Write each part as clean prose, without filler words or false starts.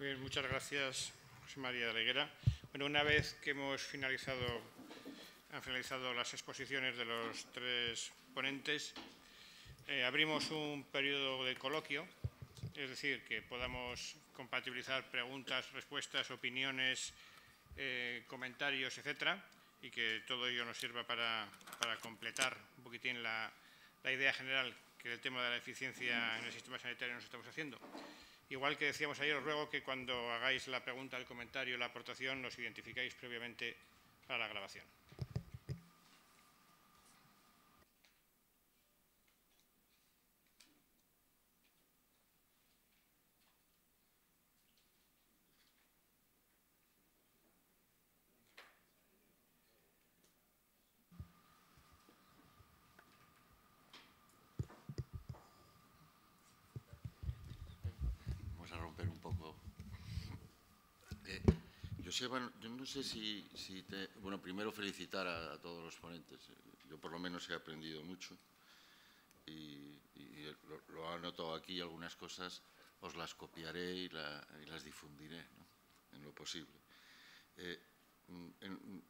Bien, muchas gracias, José María de la Higuera. Bueno, una vez que han finalizado las exposiciones de los tres ponentes, abrimos un periodo de coloquio, es decir, que podamos compatibilizar preguntas, respuestas, opiniones, comentarios, etcétera, y que todo ello nos sirva para completar un poquitín la idea general que el tema de la eficiencia en el sistema sanitario nos estamos haciendo. Igual que decíamos ayer, os ruego que cuando hagáis la pregunta, el comentario, la aportación, nos identificáis previamente para la grabación. Vamos a romper un poco. Joseba, yo no sé si bueno, primero felicitar a todos los ponentes. Yo por lo menos he aprendido mucho y lo he anotado aquí, algunas cosas os las copiaré y las difundiré, ¿no? En lo posible.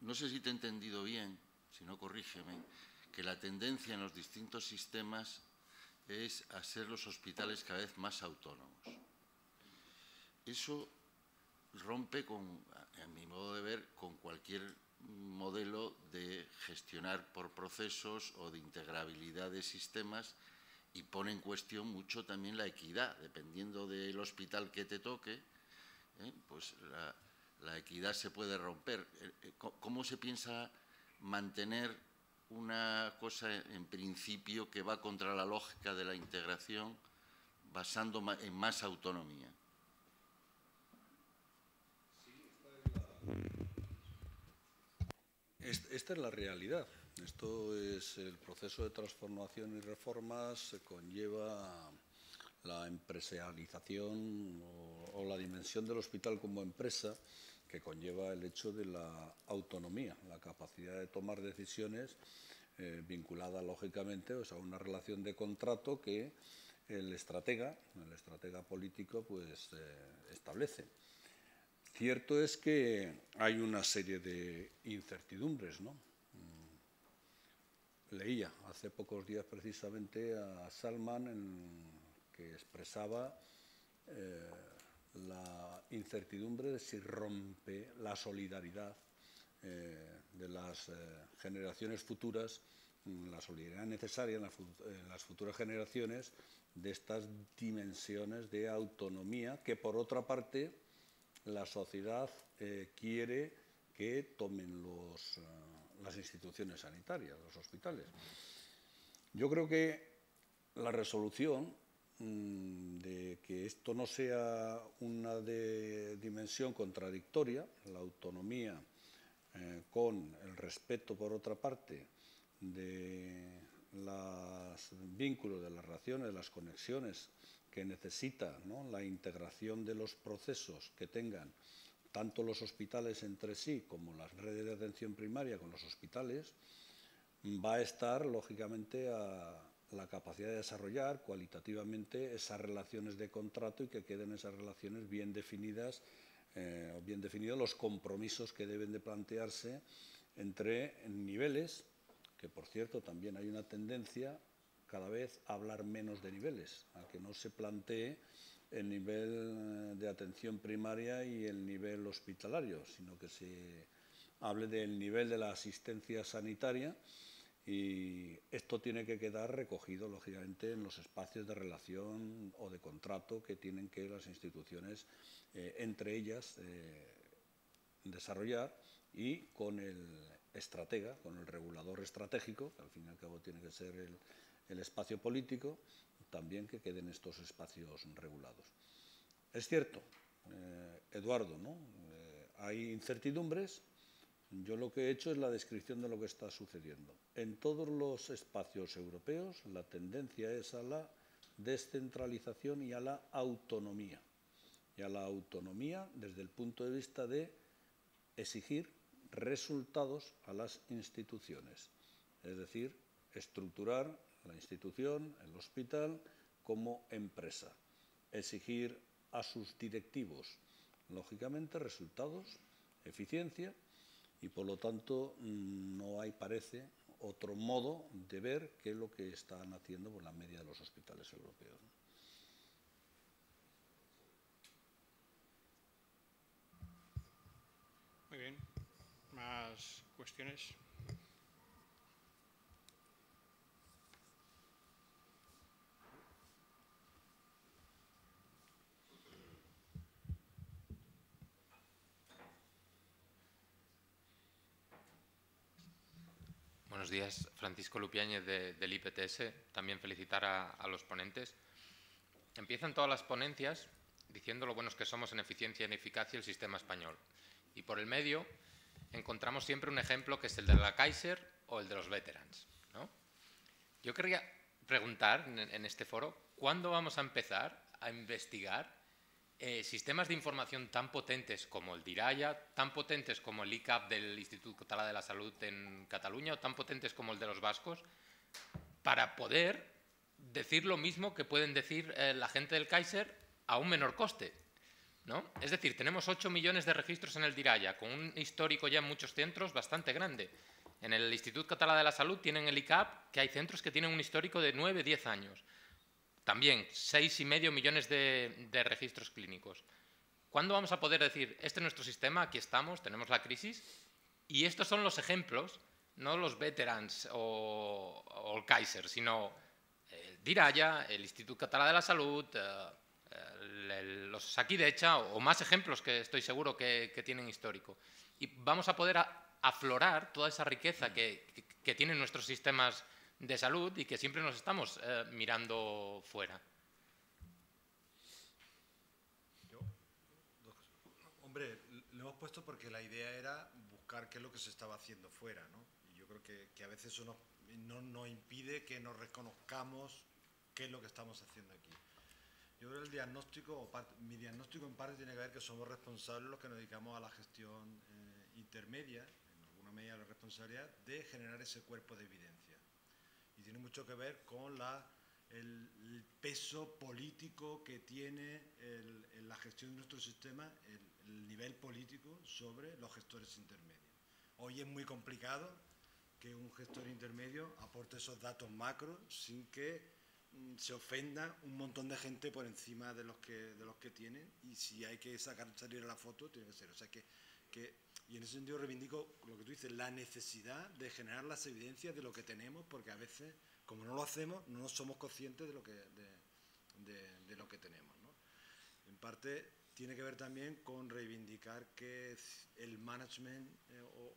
No sé si te he entendido bien, si no corrígeme, que la tendencia en los distintos sistemas es a ser los hospitales cada vez más autónomos. Eso rompe a mi modo de ver, con cualquier modelo de gestionar por procesos o de integrabilidad de sistemas y pone en cuestión mucho también la equidad. Dependiendo del hospital que te toque, pues la equidad se puede romper. ¿Cómo se piensa mantener una cosa en principio que va contra la lógica de la integración basando en más autonomía? Esta es la realidad. Esto es el proceso de transformación y reformas, conlleva la empresarialización o la dimensión del hospital como empresa, que conlleva el hecho de la autonomía, la capacidad de tomar decisiones vinculada lógicamente a una relación de contrato que el estratega político pues establece. Cierto es que hay una serie de incertidumbres, ¿no? Leía hace pocos días precisamente a Salman que expresaba la incertidumbre de si rompe la solidaridad de las generaciones futuras, la solidaridad necesaria en las futuras generaciones de estas dimensiones de autonomía que, por otra parte, la sociedad quiere que tomen las instituciones sanitarias, los hospitales. Yo creo que la resolución de que esto no sea una dimensión contradictoria, la autonomía con el respeto, por otra parte, de los vínculos, de las relaciones, de las conexiones que necesita, ¿no?, la integración de los procesos que tengan tanto los hospitales entre sí como las redes de atención primaria con los hospitales, va a estar, lógicamente, a la capacidad de desarrollar cualitativamente esas relaciones de contrato y que queden esas relaciones bien definidas, bien definidos los compromisos que deben de plantearse entre niveles, que por cierto también hay una tendencia cada vez a hablar menos de niveles, a que no se plantee el nivel de atención primaria y el nivel hospitalario, sino que se hable del nivel de la asistencia sanitaria, y esto tiene que quedar recogido, lógicamente, en los espacios de relación o de contrato que tienen que las instituciones entre ellas desarrollar, y con el estratega, con el regulador estratégico, que al fin y al cabo tiene que ser el espacio político, también que queden estos espacios regulados. Es cierto, Eduardo, ¿no? Hay incertidumbres. Yo lo que he hecho es la descripción de lo que está sucediendo. En todos los espacios europeos la tendencia es a la descentralización y a la autonomía. Y a la autonomía desde el punto de vista de exigir resultados a las instituciones. Es decir, estructurar la institución, el hospital, como empresa. Exigir a sus directivos lógicamente, resultados, eficiencia, y por lo tanto no hay, parece, otro modo de ver qué es lo que están haciendo por la media de los hospitales europeos, ¿no? Muy bien. ¿Más cuestiones? Buenos días, Francisco Lupiáñez del IPTS. También felicitar a los ponentes. Empiezan todas las ponencias diciendo lo buenos que somos en eficiencia y en eficacia el sistema español. Y por el medio encontramos siempre un ejemplo que es el de la Kaiser o el de los veterans, ¿no? Yo querría preguntar en este foro, ¿cuándo vamos a empezar a investigar sistemas de información tan potentes como el DIRAIA, tan potentes como el ICAP del Institut Català de la Salut en Cataluña o tan potentes como el de los vascos, para poder decir lo mismo que pueden decir la gente del Kaiser a un menor coste, ¿no? Es decir, tenemos 8 millones de registros en el DIRAIA, con un histórico ya en muchos centros bastante grande. En el Institut Català de la Salut tienen el ICAP, que hay centros que tienen un histórico de 9, 10 años. También 6,5 millones de registros clínicos. ¿Cuándo vamos a poder decir, este es nuestro sistema, aquí estamos, tenemos la crisis? Y estos son los ejemplos, no los veterans o el Kaiser, sino el DIRAIA, el Institut Català de la Salut, los Osakidecha o más ejemplos que estoy seguro que tienen histórico. Y vamos a poder aflorar toda esa riqueza que tienen nuestros sistemas de salud y que siempre nos estamos mirando fuera. Hombre, lo hemos puesto porque la idea era buscar qué es lo que se estaba haciendo fuera, ¿no? Y yo creo que a veces eso nos impide que nos reconozcamos qué es lo que estamos haciendo aquí. Yo creo que el diagnóstico, mi diagnóstico en parte tiene que ver que somos responsables los que nos dedicamos a la gestión intermedia, en alguna medida la responsabilidad, de generar ese cuerpo de evidencia. Y tiene mucho que ver con el peso político que tiene en la gestión de nuestro sistema, el nivel político sobre los gestores intermedios. Hoy es muy complicado que un gestor intermedio aporte esos datos macros sin que se ofenda un montón de gente por encima de los que tienen, y si hay que salir a la foto, tiene que ser. O sea y en ese sentido reivindico lo que tú dices, la necesidad de generar las evidencias de lo que tenemos, porque a veces, como no lo hacemos, no somos conscientes de lo que tenemos, ¿no? En parte tiene que ver también con reivindicar que el management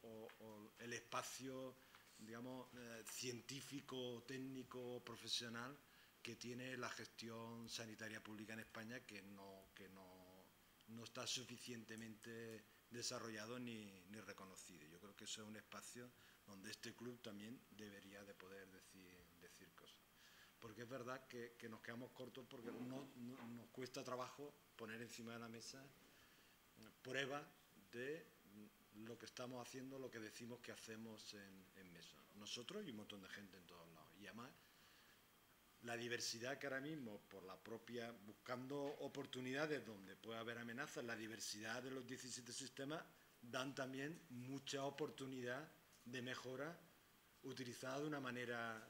o el espacio, digamos, científico, técnico, profesional que tiene la gestión sanitaria pública en España, que no está suficientemente desarrollado ni reconocido. Yo creo que eso es un espacio donde este club también debería de poder decir cosas. Porque es verdad que nos quedamos cortos porque nos cuesta trabajo poner encima de la mesa pruebas de lo que estamos haciendo, lo que decimos que hacemos en Mesa. Nosotros y un montón de gente en todos lados. Y además, la diversidad que ahora mismo, por la propia, buscando oportunidades donde puede haber amenazas, la diversidad de los 17 sistemas dan también mucha oportunidad de mejora utilizada de una manera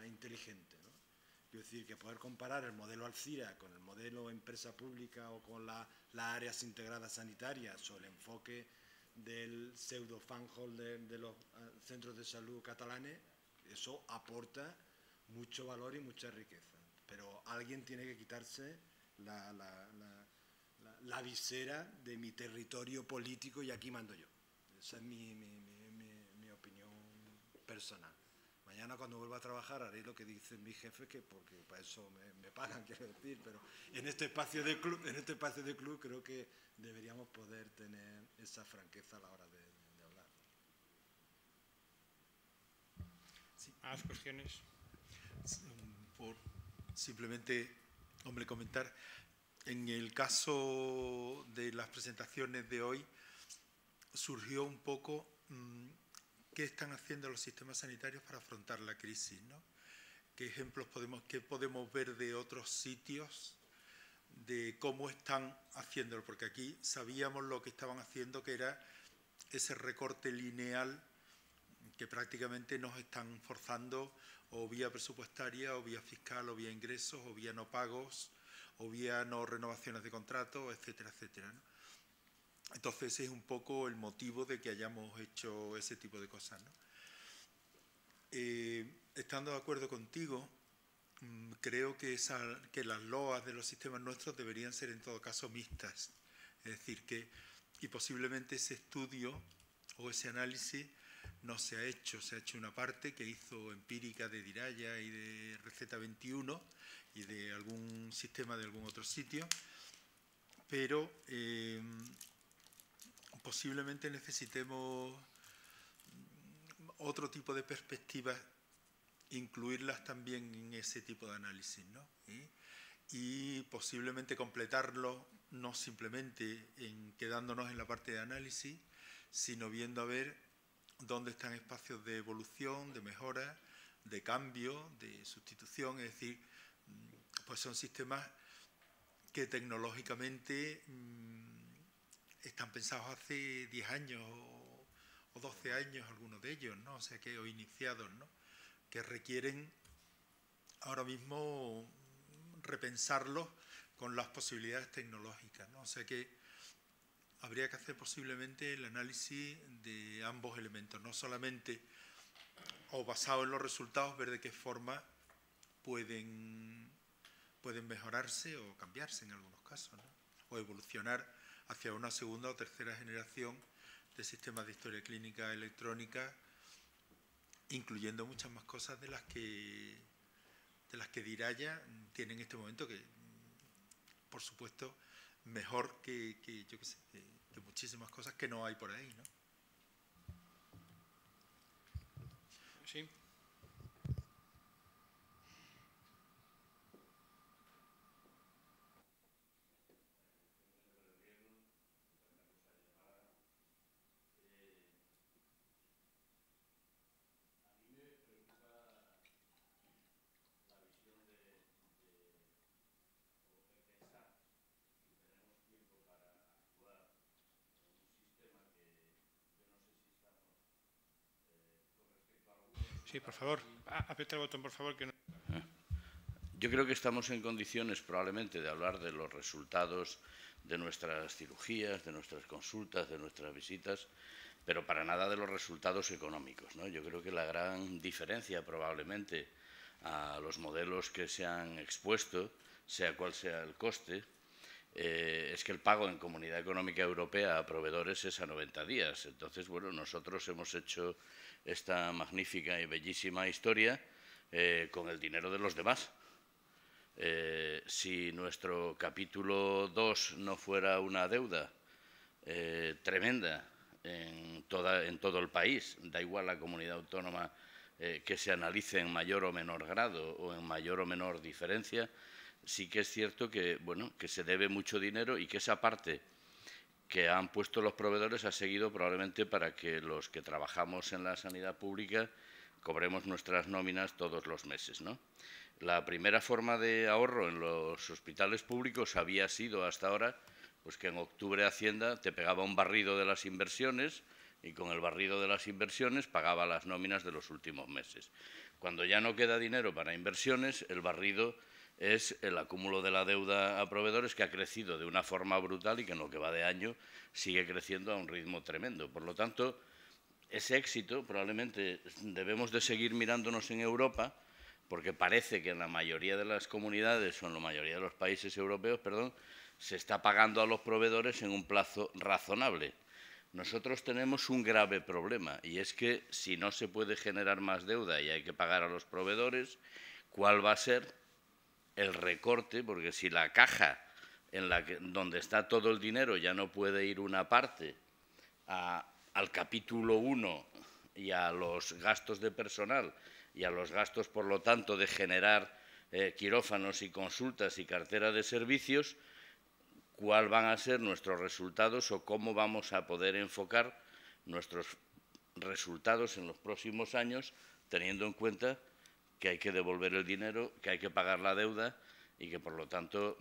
inteligente, ¿no? Quiero decir que poder comparar el modelo Alcira con el modelo empresa pública o con las áreas integradas sanitarias o el enfoque del pseudo fanholder de los centros de salud catalanes, eso aporta mucho valor y mucha riqueza, pero alguien tiene que quitarse la visera de mi territorio político y aquí mando yo. Esa es mi opinión personal. Mañana cuando vuelva a trabajar haré lo que dicen mis jefes, porque para eso me pagan, quiero decir, pero en este espacio de club creo que deberíamos poder tener esa franqueza a la hora de hablar. Sí. ¿Más cuestiones? Simplemente, hombre, comentar, en el caso de las presentaciones de hoy surgió un poco qué están haciendo los sistemas sanitarios para afrontar la crisis, ¿no? ¿Qué ejemplos podemos ver de otros sitios de cómo están haciéndolo, porque aquí sabíamos lo que estaban haciendo, que era ese recorte lineal que prácticamente nos están forzando o vía presupuestaria, o vía fiscal, o vía ingresos, o vía no pagos, o vía no renovaciones de contratos, etcétera, etcétera, ¿no? Entonces ese es un poco el motivo de que hayamos hecho ese tipo de cosas, ¿no? Estando de acuerdo contigo, creo que las LOAs de los sistemas nuestros deberían ser en todo caso mixtas. Es decir, y posiblemente ese estudio o ese análisis no se ha hecho una parte que hizo empírica de Diraya y de Receta 21 y de algún sistema de algún otro sitio, pero posiblemente necesitemos otro tipo de perspectivas, incluirlas también en ese tipo de análisis, ¿no? Y posiblemente completarlo no simplemente quedándonos en la parte de análisis, sino viendo a ver dónde están espacios de evolución, de mejora, de cambio, de sustitución. Es decir, pues son sistemas que tecnológicamente están pensados hace 10 años o 12 años, algunos de ellos, ¿no? O sea que, o iniciados, ¿no? Que requieren ahora mismo repensarlos con las posibilidades tecnológicas, ¿no? O sea que habría que hacer posiblemente el análisis de ambos elementos, no solamente o basado en los resultados, ver de qué forma pueden mejorarse o cambiarse en algunos casos, ¿no? O evolucionar hacia una segunda o tercera generación de sistemas de historia clínica electrónica, incluyendo muchas más cosas de las que Diraya tiene en este momento, que por supuesto mejor que yo qué sé, que muchísimas cosas que no hay por ahí, ¿no? Sí. Sí, por favor, aprieta el botón, por favor. Que no... Yo creo que estamos en condiciones probablemente de hablar de los resultados de nuestras cirugías, de nuestras consultas, de nuestras visitas, pero para nada de los resultados económicos, ¿no? Yo creo que la gran diferencia probablemente a los modelos que se han expuesto, sea cual sea el coste, es que el pago en Comunidad Económica Europea a proveedores es a 90 días. Entonces, bueno, nosotros hemos hecho esta magnífica y bellísima historia con el dinero de los demás. Si nuestro capítulo 2 no fuera una deuda tremenda en todo el país, da igual la comunidad autónoma que se analice en mayor o menor grado o en mayor o menor diferencia, sí que es cierto que, bueno, que se debe mucho dinero y que esa parte que han puesto los proveedores ha seguido probablemente para que los que trabajamos en la sanidad pública cobremos nuestras nóminas todos los meses, ¿no? La primera forma de ahorro en los hospitales públicos había sido hasta ahora pues que en octubre Hacienda te pegaba un barrido de las inversiones y con el barrido de las inversiones pagaba las nóminas de los últimos meses. Cuando ya no queda dinero para inversiones, el barrido es el acúmulo de la deuda a proveedores, que ha crecido de una forma brutal y que en lo que va de año sigue creciendo a un ritmo tremendo. Por lo tanto, ese éxito probablemente debemos de seguir mirándonos en Europa, porque parece que en la mayoría de las comunidades o en la mayoría de los países europeos, se está pagando a los proveedores en un plazo razonable. Nosotros tenemos un grave problema, y es que si no se puede generar más deuda y hay que pagar a los proveedores, ¿cuál va a ser el recorte? Porque si la caja donde está todo el dinero ya no puede ir una parte al capítulo 1 y a los gastos de personal y a los gastos, por lo tanto, de generar quirófanos y consultas y cartera de servicios, ¿cuáles van a ser nuestros resultados o cómo vamos a poder enfocar nuestros resultados en los próximos años, teniendo en cuenta que hay que devolver el dinero, que hay que pagar la deuda y que, por lo tanto,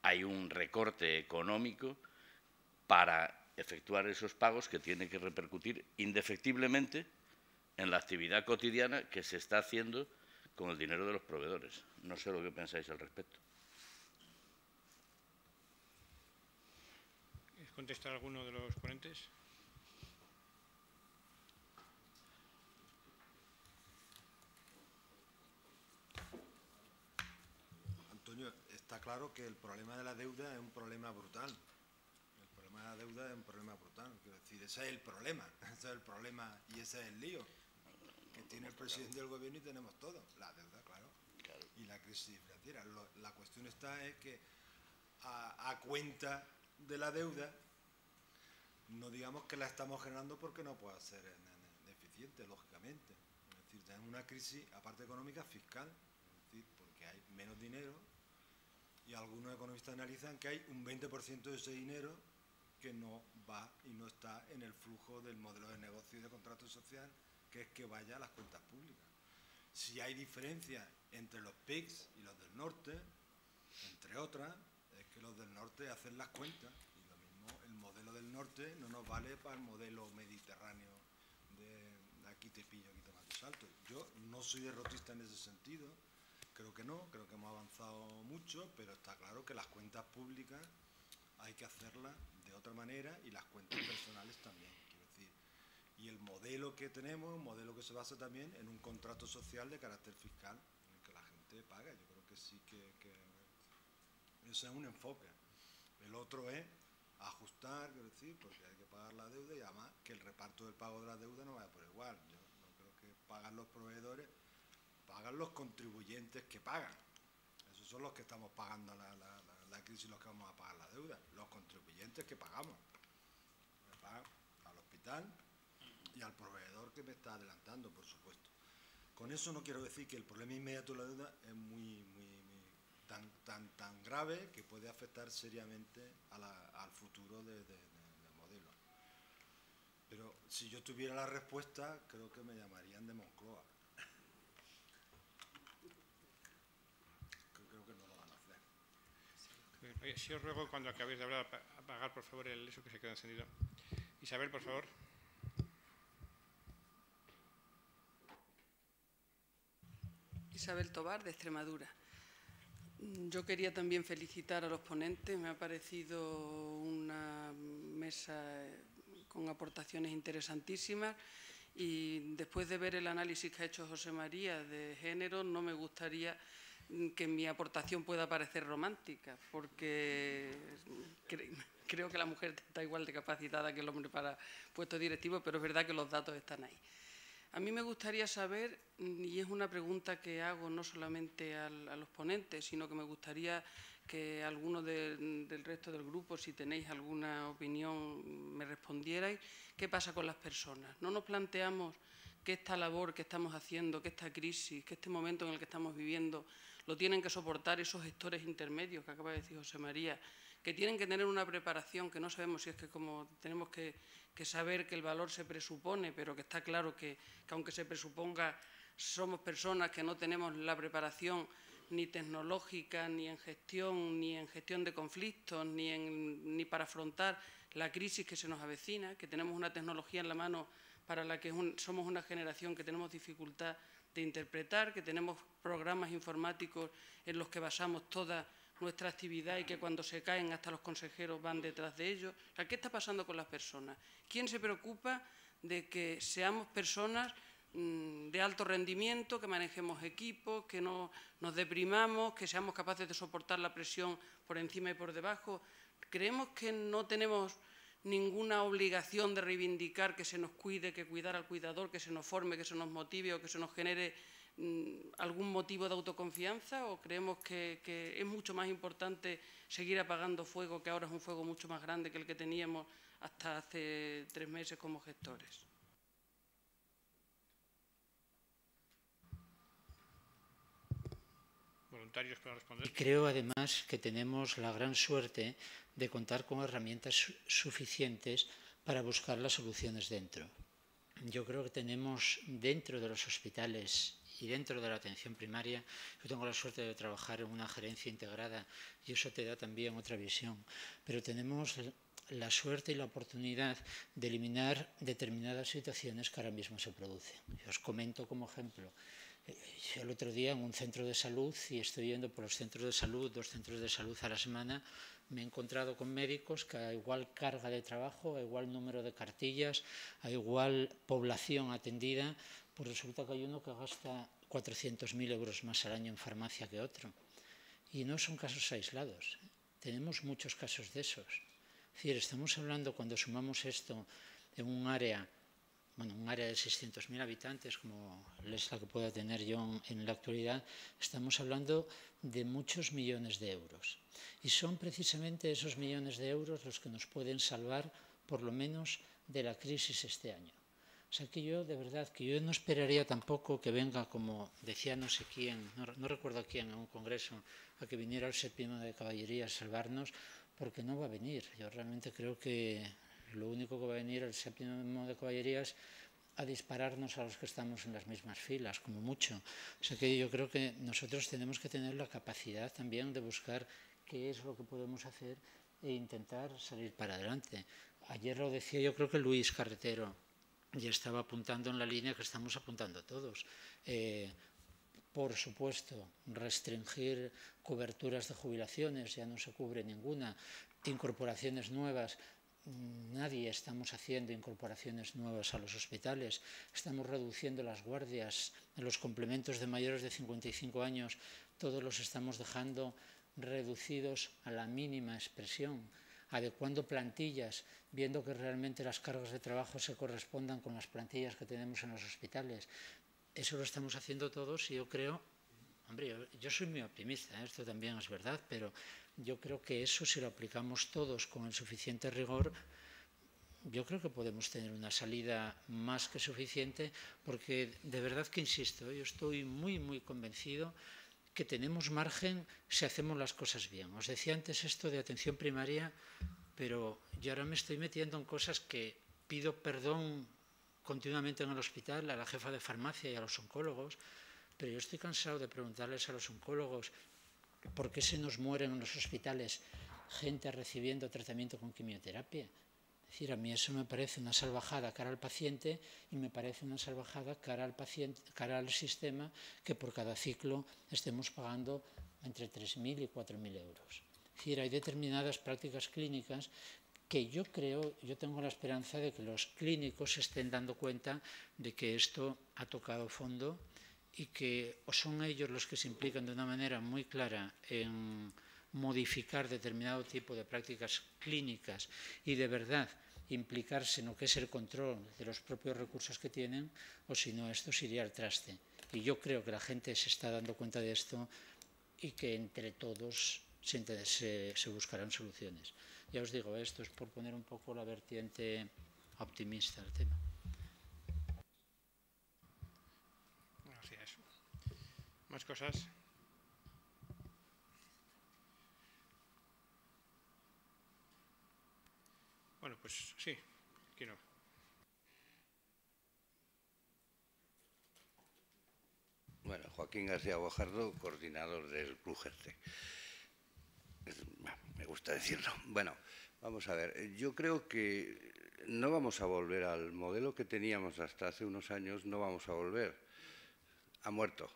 hay un recorte económico para efectuar esos pagos que tiene que repercutir indefectiblemente en la actividad cotidiana que se está haciendo con el dinero de los proveedores. No sé lo que pensáis al respecto. ¿Quieres contestar alguno de los ponentes? Antonio, está claro que el problema de la deuda es un problema brutal. El problema de la deuda es un problema brutal. Quiero decir, ese es el problema. Ese es el problema y ese es el lío que tiene el presidente del gobierno y tenemos todos. La deuda, claro. Y la crisis financiera. La cuestión está es que a cuenta de la deuda, no digamos que la estamos generando porque no pueda ser eficiente, lógicamente. Es decir, tenemos una crisis, aparte económica, fiscal. Es decir, porque hay menos dinero y algunos economistas analizan que hay un 20% de ese dinero que no va y no está en el flujo del modelo de negocio y de contrato social, que es que vaya a las cuentas públicas. Si hay diferencias entre los PIGs y los del norte, entre otras, es que los del norte hacen las cuentas y lo mismo el modelo del norte no nos vale para el modelo mediterráneo de aquí te pillo, aquí te mato salto. Yo no soy derrotista en ese sentido, creo que no, creo que hemos avanzado mucho, pero está claro que las cuentas públicas hay que hacerlas de otra manera y las cuentas personales también, quiero decir. Y el modelo que tenemos es un modelo que se basa también en un contrato social de carácter fiscal, en el que la gente paga. Yo creo que sí que ese es un enfoque. El otro es ajustar, quiero decir, porque hay que pagar la deuda y además que el reparto del pago de la deuda no vaya por igual. Yo no creo que pagan los proveedores, pagan los contribuyentes que pagan. Esos son los que estamos pagando la crisis, los que vamos a pagar la deuda. Los contribuyentes que pagamos. Me pagan al hospital y al proveedor que me está adelantando, por supuesto. Con eso no quiero decir que el problema inmediato de la deuda es tan grave que puede afectar seriamente al futuro del modelo. Pero si yo tuviera la respuesta, creo que me llamarían de Moncloa. Creo que no lo van a hacer. Oye, si os ruego cuando acabéis de hablar apagar por favor eso que se queda encendido. Isabel, por favor. Isabel Tobar, de Extremadura. Yo quería también felicitar a los ponentes. Me ha parecido una mesa con aportaciones interesantísimas y después de ver el análisis que ha hecho José María de género, no me gustaría que mi aportación pueda parecer romántica, porque creo que la mujer está igual de capacitada que el hombre para puestos directivos, pero es verdad que los datos están ahí. A mí me gustaría saber, y es una pregunta que hago no solamente a los ponentes, sino que me gustaría que alguno del resto del grupo, si tenéis alguna opinión, me respondierais, ¿qué pasa con las personas? ¿No nos planteamos que esta labor que estamos haciendo, que esta crisis, que este momento en el que estamos viviendo, lo tienen que soportar esos gestores intermedios que acaba de decir José María, que tienen que tener una preparación que no sabemos si es que como tenemos que saber que el valor se presupone, pero que está claro que aunque se presuponga, somos personas que no tenemos la preparación ni tecnológica, ni en gestión de conflictos, ni para afrontar la crisis que se nos avecina, que tenemos una tecnología en la mano para la que somos una generación que tenemos dificultad de interpretar, que tenemos programas informáticos en los que basamos toda nuestra actividad y que cuando se caen hasta los consejeros van detrás de ellos. O sea, ¿qué está pasando con las personas? ¿Quién se preocupa de que seamos personas de alto rendimiento, que manejemos equipos, que no nos deprimamos, que seamos capaces de soportar la presión por encima y por debajo? ¿Creemos que no tenemos ninguna obligación de reivindicar que se nos cuide, que cuidar al cuidador, que se nos forme, que se nos motive o que se nos genere algún motivo de autoconfianza? ¿O creemos que es mucho más importante seguir apagando fuego, que ahora es un fuego mucho más grande que el que teníamos hasta hace 3 meses como gestores? Voluntarios para responder. Y creo además que tenemos la gran suerte de contar con herramientas suficientes para buscar las soluciones dentro. Yo creo que tenemos dentro de los hospitales Y dentro de la atención primaria, yo tengo la suerte de trabajar en una gerencia integrada y eso te da también otra visión. Pero tenemos la suerte y la oportunidad de eliminar determinadas situaciones que ahora mismo se producen. Yo os comento como ejemplo. Yo el otro día en un centro de salud, y estoy yendo por los centros de salud, 2 centros de salud a la semana, me he encontrado con médicos que a igual carga de trabajo, a igual número de cartillas, a igual población atendida, pues resulta que hay uno que gasta 400.000 euros más al año en farmacia que otro. Y no son casos aislados. Tenemos muchos casos de esos. Es decir, estamos hablando, cuando sumamos esto en un área de 600.000 habitantes, como es la que pueda tener yo en la actualidad, estamos hablando de muchos millones de euros. Y son precisamente esos millones de euros los que nos pueden salvar, por lo menos, de la crisis este año. O sea que yo, de verdad, que yo no esperaría tampoco que venga, como decía no sé quién, no recuerdo quién, en un congreso, a que viniera el 7º de caballería a salvarnos, porque no va a venir. Yo realmente creo que lo único que va a venir el 7º de caballería es a dispararnos a los que estamos en las mismas filas, como mucho. O sea que yo creo que nosotros tenemos que tener la capacidad también de buscar qué es lo que podemos hacer e intentar salir para adelante. Ayer lo decía, yo creo que Luis Carretero ya estaba apuntando en la línea que estamos apuntando todos. Por supuesto, restringir coberturas de jubilaciones, ya no se cubre ninguna, incorporaciones nuevas. Nadie estamos haciendo incorporaciones nuevas a los hospitales, estamos reduciendo las guardias, los complementos de mayores de 55 años, todos los estamos dejando reducidos a la mínima expresión, adecuando plantillas, viendo que realmente las cargas de trabajo se correspondan con las plantillas que tenemos en los hospitales. Eso lo estamos haciendo todos y yo creo, hombre, yo soy muy optimista, esto también es verdad, pero yo creo que eso, si lo aplicamos todos con el suficiente rigor, yo creo que podemos tener una salida más que suficiente, porque de verdad que insisto, yo estoy muy, muy convencido que tenemos margen si hacemos las cosas bien. Os decía antes esto de atención primaria, pero yo ahora me estoy metiendo en cosas que pido perdón continuamente en el hospital a la jefa de farmacia y a los oncólogos, pero yo estoy cansado de preguntarles a los oncólogos ¿por qué se nos mueren en los hospitales gente recibiendo tratamiento con quimioterapia? Es decir, a mí eso me parece una salvajada cara al paciente y me parece una salvajada cara al paciente, cara al sistema, que por cada ciclo estemos pagando entre 3.000 y 4.000 euros. Es decir, hay determinadas prácticas clínicas que yo tengo la esperanza de que los clínicos se estén dando cuenta de que esto ha tocado fondo y que o son ellos los que se implican de una manera muy clara en modificar determinado tipo de prácticas clínicas y de verdad implicarse en lo que es el control de los propios recursos que tienen, o si no, esto se iría al traste. Y yo creo que la gente se está dando cuenta de esto y que entre todos se buscarán soluciones. Ya os digo, esto es por poner un poco la vertiente optimista del tema. Gracias. ¿Más cosas? Bueno, pues sí, aquí no. Bueno, Joaquín García Guajardo, coordinador del Club GERTE. Me gusta decirlo. Bueno, vamos a ver. Yo creo que no vamos a volver al modelo que teníamos hasta hace unos años, no vamos a volver. Ha muerto,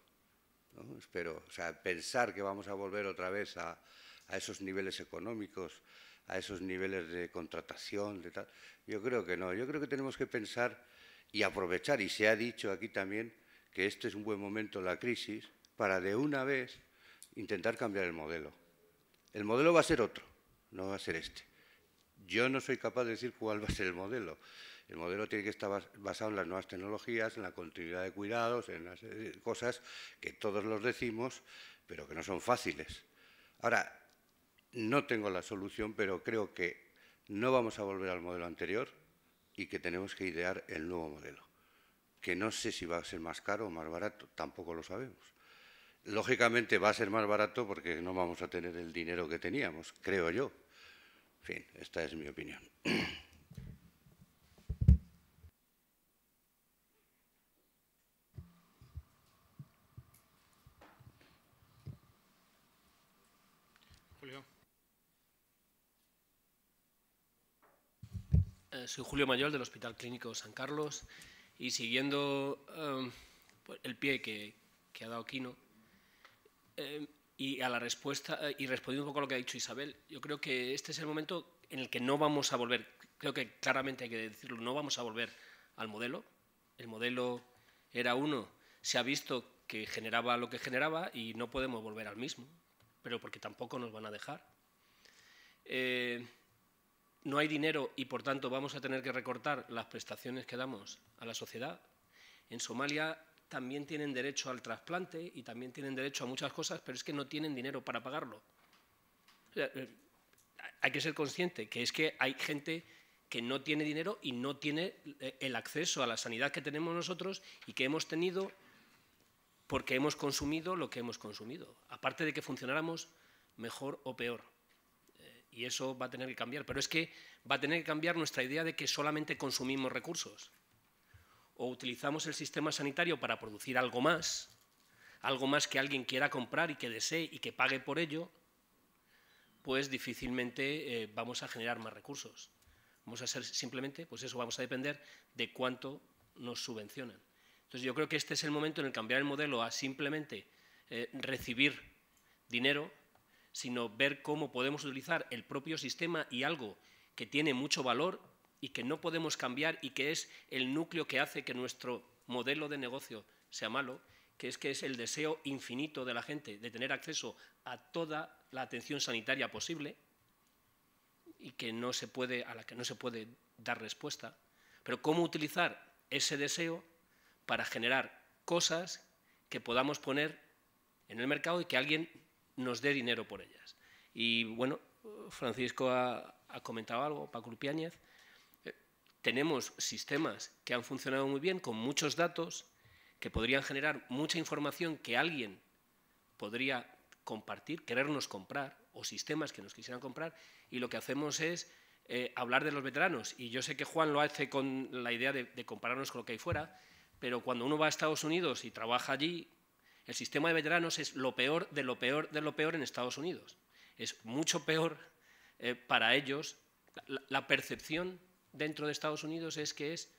¿no? Espero. O sea, pensar que vamos a volver otra vez a esos niveles económicos, a esos niveles de contratación, de tal. Yo creo que no. Yo creo que tenemos que pensar y aprovechar, y se ha dicho aquí también, que este es un buen momento, la crisis, para de una vez intentar cambiar el modelo. El modelo va a ser otro, no va a ser este. Yo no soy capaz de decir cuál va a ser el modelo. El modelo tiene que estar basado en las nuevas tecnologías, en la continuidad de cuidados, en las cosas que todos los decimos, pero que no son fáciles. Ahora, no tengo la solución, pero creo que no vamos a volver al modelo anterior y que tenemos que idear el nuevo modelo, que no sé si va a ser más caro o más barato, tampoco lo sabemos. Lógicamente va a ser más barato porque no vamos a tener el dinero que teníamos, creo yo. En fin, esta es mi opinión. Soy Julio Mayol del Hospital Clínico San Carlos y siguiendo el pie que ha dado Quino y a la respuesta y respondiendo un poco a lo que ha dicho Isabel, yo creo que este es el momento en el que no vamos a volver, creo que claramente hay que decirlo, no vamos a volver al modelo. El modelo era uno, se ha visto que generaba lo que generaba y no podemos volver al mismo, pero porque tampoco nos van a dejar. No hay dinero y, por tanto, vamos a tener que recortar las prestaciones que damos a la sociedad. En Somalia también tienen derecho al trasplante y también tienen derecho a muchas cosas, pero es que no tienen dinero para pagarlo. O sea, hay que ser consciente que es que hay gente que no tiene dinero y no tiene el acceso a la sanidad que tenemos nosotros y que hemos tenido porque hemos consumido lo que hemos consumido, aparte de que funcionáramos mejor o peor. Y eso va a tener que cambiar, pero es que va a tener que cambiar nuestra idea de que solamente consumimos recursos. O utilizamos el sistema sanitario para producir algo más que alguien quiera comprar y que desee y que pague por ello, pues difícilmente vamos a generar más recursos. Vamos a ser simplemente, pues eso, vamos a depender de cuánto nos subvencionan. Entonces yo creo que este es el momento en el cambiar el modelo a simplemente recibir dinero, sino ver cómo podemos utilizar el propio sistema y algo que tiene mucho valor y que no podemos cambiar y que es el núcleo que hace que nuestro modelo de negocio sea malo, que es el deseo infinito de la gente de tener acceso a toda la atención sanitaria posible y que no se puede, a la que no se puede dar respuesta. Pero cómo utilizar ese deseo para generar cosas que podamos poner en el mercado y que alguien nos dé dinero por ellas. Y bueno, Francisco ha comentado algo, Paco Lupiáñez. Tenemos sistemas que han funcionado muy bien, con muchos datos, que podrían generar mucha información que alguien podría compartir, querernos comprar, o sistemas que nos quisieran comprar, y lo que hacemos es hablar de los veteranos. Y yo sé que Juan lo hace con la idea de compararnos con lo que hay fuera, pero cuando uno va a Estados Unidos y trabaja allí, el sistema de veteranos es lo peor de lo peor de lo peor en Estados Unidos. Es mucho peor para ellos. La percepción dentro de Estados Unidos es que es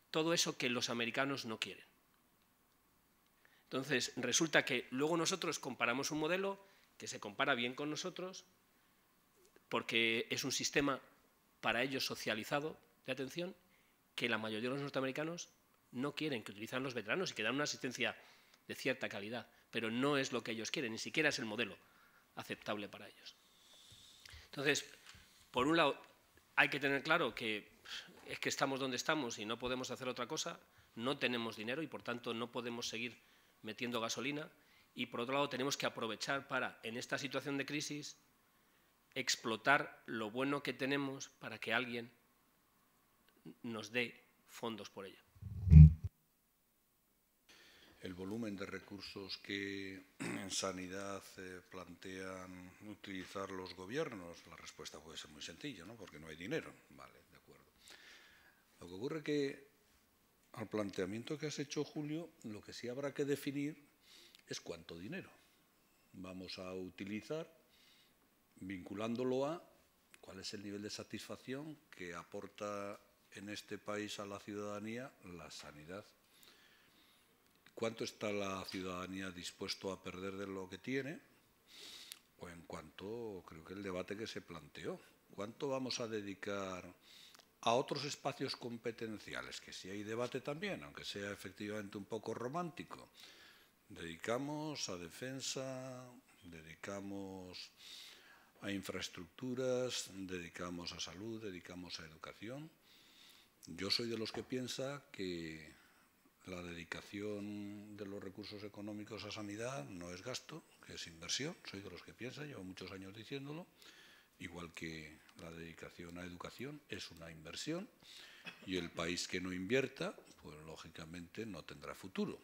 todo eso que los americanos no quieren. Entonces, resulta que luego nosotros comparamos un modelo que se compara bien con nosotros porque es un sistema para ellos socializado de atención que la mayoría de los norteamericanos no quieren, que utilizan los veteranos y que dan una asistencia de cierta calidad, pero no es lo que ellos quieren, ni siquiera es el modelo aceptable para ellos. Entonces, por un lado, hay que tener claro que es que estamos donde estamos y no podemos hacer otra cosa, no tenemos dinero y por tanto no podemos seguir metiendo gasolina, y por otro lado tenemos que aprovechar para, en esta situación de crisis, explotar lo bueno que tenemos para que alguien nos dé fondos por ello. El volumen de recursos que en sanidad plantean utilizar los gobiernos, la respuesta puede ser muy sencilla, ¿no? Porque no hay dinero. Vale, de acuerdo. Lo que ocurre que al planteamiento que has hecho, Julio, lo que sí habrá que definir es cuánto dinero vamos a utilizar, vinculándolo a cuál es el nivel de satisfacción que aporta en este país a la ciudadanía la sanidad. ¿Cuánto está la ciudadanía dispuesto a perder de lo que tiene? O en cuanto, creo que el debate que se planteó, ¿cuánto vamos a dedicar a otros espacios competenciales? Que sí hay debate también, aunque sea efectivamente un poco romántico. Dedicamos a defensa, dedicamos a infraestructuras, dedicamos a salud, dedicamos a educación. Yo soy de los que piensa que la dedicación de los recursos económicos a sanidad no es gasto, que es inversión. Soy de los que piensa, llevo muchos años diciéndolo, igual que la dedicación a educación es una inversión, y el país que no invierta, pues lógicamente no tendrá futuro.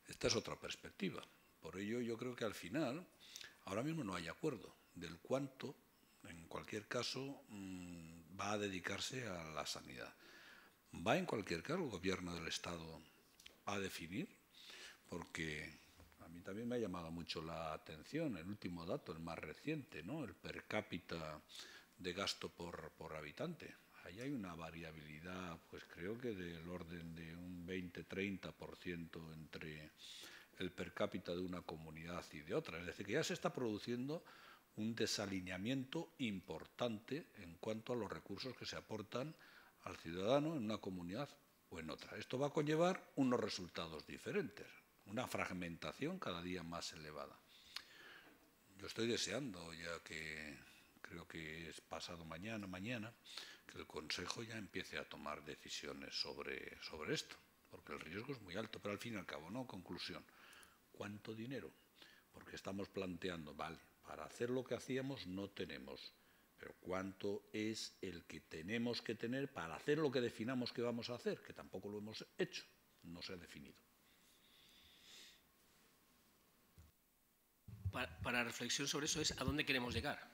Esta es otra perspectiva. Por ello yo creo que al final, ahora mismo no hay acuerdo del cuánto, en cualquier caso, va a dedicarse a la sanidad. Va en cualquier caso el gobierno del Estado a definir, porque a mí también me ha llamado mucho la atención el último dato, el más reciente, ¿no? El per cápita de gasto por habitante. Ahí hay una variabilidad, pues creo que del orden de un 20-30% entre el per cápita de una comunidad y de otra. Es decir, que ya se está produciendo un desalineamiento importante en cuanto a los recursos que se aportan al ciudadano en una comunidad o en otra. Esto va a conllevar unos resultados diferentes, una fragmentación cada día más elevada. Yo estoy deseando, ya que creo que es pasado mañana, que el Consejo ya empiece a tomar decisiones sobre esto, porque el riesgo es muy alto, pero al fin y al cabo, ¿no? Conclusión, ¿cuánto dinero? Porque estamos planteando, vale, para hacer lo que hacíamos no tenemos, pero ¿cuánto es el que tenemos que tener para hacer lo que definamos que vamos a hacer? Que tampoco lo hemos hecho, no se ha definido. Para reflexión sobre eso es a dónde queremos llegar.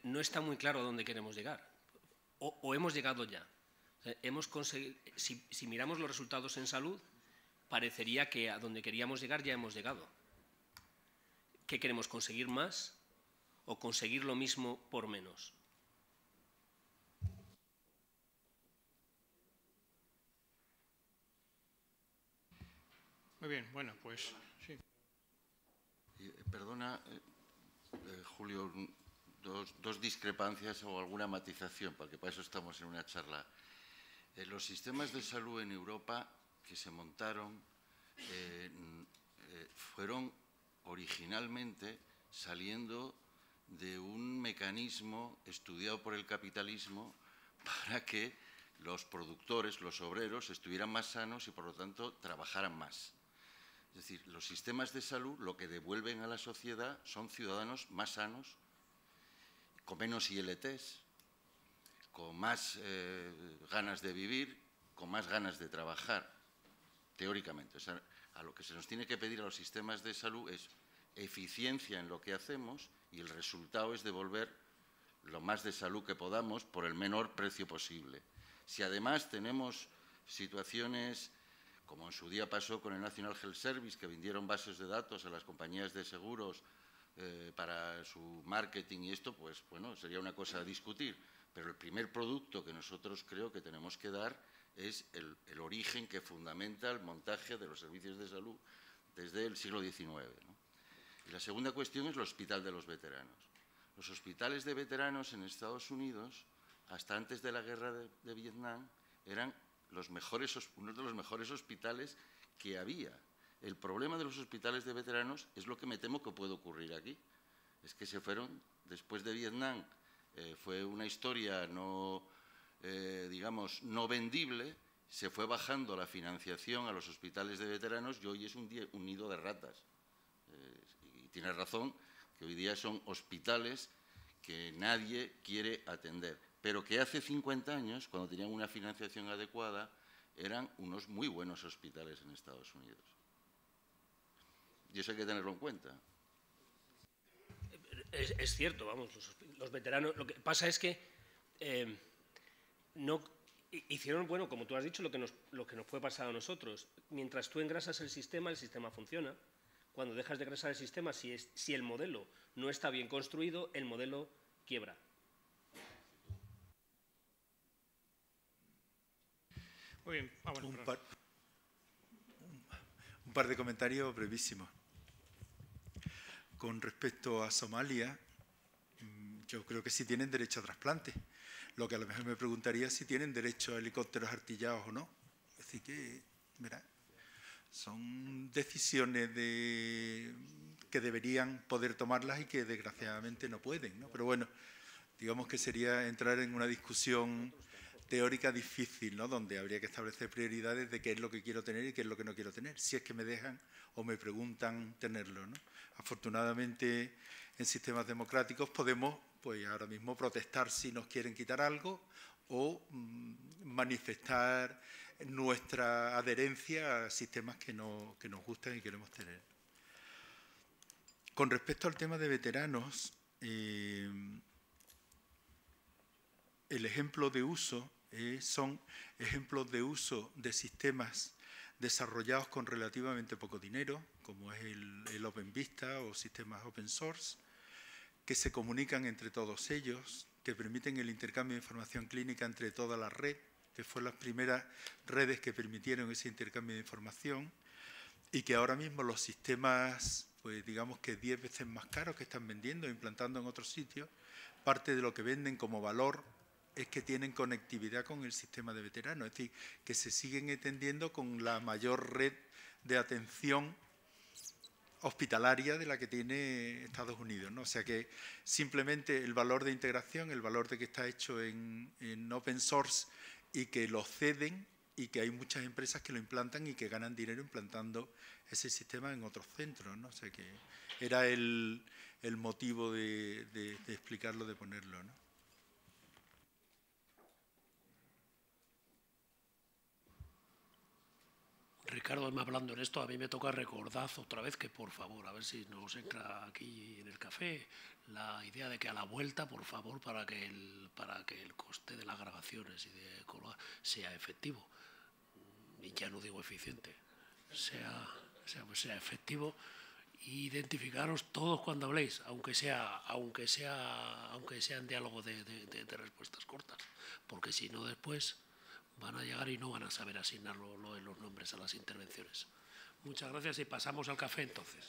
No está muy claro a dónde queremos llegar. O hemos llegado ya. Hemos conseguido, si miramos los resultados en salud, parecería que a donde queríamos llegar ya hemos llegado. ¿Qué queremos? ¿Conseguir más o conseguir lo mismo por menos? Muy bien, bueno, pues sí. Perdona, Julio, dos discrepancias o alguna matización, porque para eso estamos en una charla. Los sistemas de salud en Europa que se montaron fueron originalmente saliendo de un mecanismo estudiado por el capitalismo para que los productores, los obreros, estuvieran más sanos y, por lo tanto, trabajaran más. Es decir, los sistemas de salud lo que devuelven a la sociedad son ciudadanos más sanos, con menos ILTs, con más ganas de vivir, con más ganas de trabajar, teóricamente. O sea, a lo que se nos tiene que pedir a los sistemas de salud es eficiencia en lo que hacemos y el resultado es devolver lo más de salud que podamos por el menor precio posible. Si además tenemos situaciones, como en su día pasó con el National Health Service, que vendieron bases de datos a las compañías de seguros para su marketing y esto, pues bueno, sería una cosa a discutir. Pero el primer producto que nosotros creo que tenemos que dar es el origen que fundamenta el montaje de los servicios de salud desde el siglo XIX, ¿no? Y la segunda cuestión es el hospital de los veteranos. Los hospitales de veteranos en Estados Unidos, hasta antes de la guerra de Vietnam, eran uno de los mejores hospitales que había. El problema de los hospitales de veteranos es lo que me temo que puede ocurrir aquí. Es que se fueron, después de Vietnam, fue una historia digamos, no vendible, se fue bajando la financiación a los hospitales de veteranos y hoy es un nido de ratas. Y tiene razón que hoy día son hospitales que nadie quiere atender, pero que hace 50 años, cuando tenían una financiación adecuada, eran unos muy buenos hospitales en Estados Unidos. Y eso hay que tenerlo en cuenta. Es cierto, vamos, los veteranos. Lo que pasa es que no hicieron, bueno, como tú has dicho, lo que nos puede pasar a nosotros. Mientras tú engrasas el sistema funciona. Cuando dejas de engrasar el sistema, si el modelo no está bien construido, el modelo quiebra. Muy bien. Bueno, un par de comentarios brevísimos. Con respecto a Somalia, yo creo que sí tienen derecho a trasplante. Lo que a lo mejor me preguntaría es si tienen derecho a helicópteros artillados o no. Es decir que, verá, son decisiones que deberían poder tomarlas y que desgraciadamente no pueden, ¿no? Pero bueno, digamos que sería entrar en una discusión teórica difícil, ¿no? Donde habría que establecer prioridades de qué es lo que quiero tener y qué es lo que no quiero tener, si es que me dejan o me preguntan tenerlo, ¿no? Afortunadamente, en sistemas democráticos podemos, pues ahora mismo, protestar si nos quieren quitar algo o manifestar nuestra adherencia a sistemas que nos gustan y queremos tener. Con respecto al tema de veteranos, el ejemplo de uso son ejemplos de uso de sistemas desarrollados con relativamente poco dinero, como es el OpenVista o sistemas open source, que se comunican entre todos ellos, que permiten el intercambio de información clínica entre toda la red, que fueron las primeras redes que permitieron ese intercambio de información, y que ahora mismo los sistemas, pues digamos que 10 veces más caros que están vendiendo, implantando en otros sitios, parte de lo que venden como valor es que tienen conectividad con el sistema de veteranos, es decir, que se siguen entendiendo con la mayor red de atención hospitalaria de la que tiene Estados Unidos, ¿no? O sea que simplemente el valor de integración, el valor de que está hecho en open source y que lo ceden y que hay muchas empresas que lo implantan y que ganan dinero implantando ese sistema en otros centros, ¿no? O sea que era el motivo de explicarlo, de ponerlo, ¿no? Ricardo me hablando en esto, a mí me toca recordar otra vez que, por favor, a ver si nos entra aquí en el café, la idea de que a la vuelta, por favor, para que el coste de las grabaciones y de sea efectivo, y ya no digo eficiente, sea efectivo, identificaros todos cuando habléis, aunque sea en diálogo de respuestas cortas, porque si no después van a llegar y no van a saber asignar los nombres a las intervenciones. Muchas gracias y pasamos al café entonces.